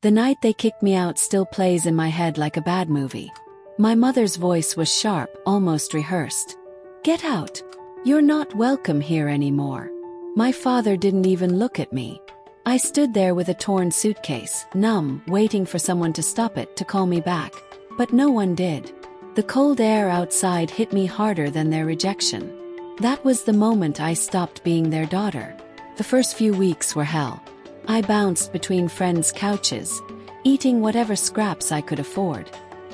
The night they kicked me out still plays in my head like a bad movie. My mother's voice was sharp, almost rehearsed. "Get out. You're not welcome here anymore." My father didn't even look at me. I stood there with a torn suitcase, numb, waiting for someone to stop it, to call me back. But no one did. The cold air outside hit me harder than their rejection. That was the moment I stopped being their daughter. The first few weeks were hell. I bounced between friends' couches, eating whatever scraps I could afford.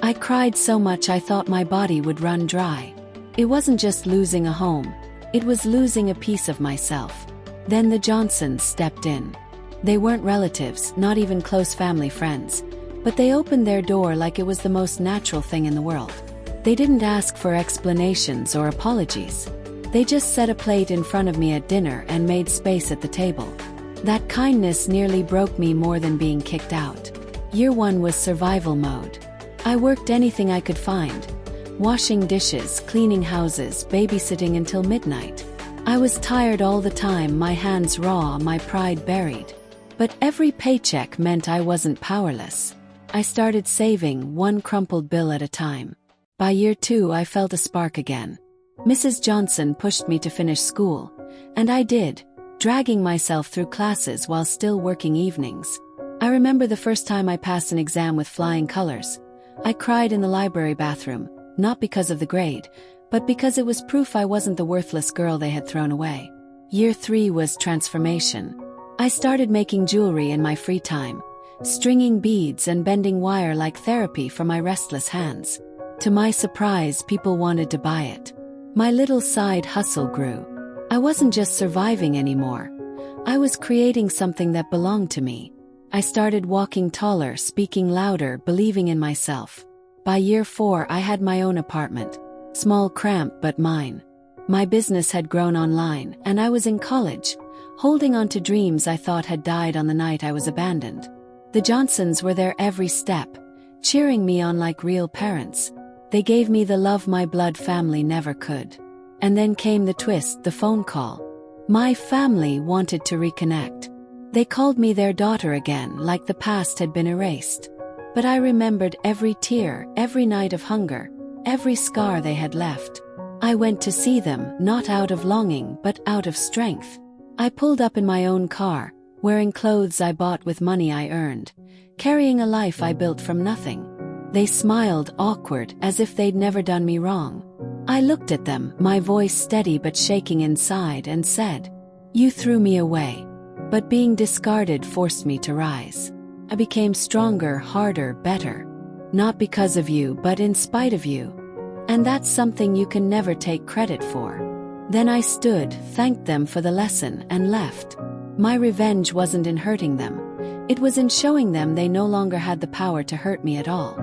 I cried so much I thought my body would run dry. It wasn't just losing a home, it was losing a piece of myself. Then the Johnsons stepped in. They weren't relatives, not even close family friends, but they opened their door like it was the most natural thing in the world. They didn't ask for explanations or apologies. They just set a plate in front of me at dinner and made space at the table. That kindness nearly broke me more than being kicked out. Year 1 was survival mode. I worked anything I could find. Washing dishes, cleaning houses, babysitting until midnight. I was tired all the time, my hands raw, my pride buried. But every paycheck meant I wasn't powerless. I started saving, one crumpled bill at a time. By year 2 I felt a spark again. Mrs. Johnson pushed me to finish school, and I did, dragging myself through classes while still working evenings. I remember the first time I passed an exam with flying colors. I cried in the library bathroom, not because of the grade, but because it was proof I wasn't the worthless girl they had thrown away. Year 3 was transformation. I started making jewelry in my free time, stringing beads and bending wire like therapy for my restless hands. To my surprise, people wanted to buy it. My little side hustle grew. I wasn't just surviving anymore. I was creating something that belonged to me. I started walking taller, speaking louder, believing in myself. By year 4 I had my own apartment. Small, cramped, but mine. My business had grown online, and I was in college, holding on to dreams I thought had died on the night I was abandoned. The Johnsons were there every step, cheering me on like real parents. They gave me the love my blood family never could. And then came the twist, the phone call. My family wanted to reconnect. They called me their daughter again, like the past had been erased. But I remembered every tear, every night of hunger, every scar they had left. I went to see them, not out of longing, but out of strength. I pulled up in my own car, wearing clothes I bought with money I earned, carrying a life I built from nothing. They smiled, awkward, as if they'd never done me wrong. I looked at them, my voice steady but shaking inside, and said, "You threw me away. But being discarded forced me to rise. I became stronger, harder, better. Not because of you, but in spite of you. And that's something you can never take credit for." Then I stood, thanked them for the lesson, and left. My revenge wasn't in hurting them. It was in showing them they no longer had the power to hurt me at all.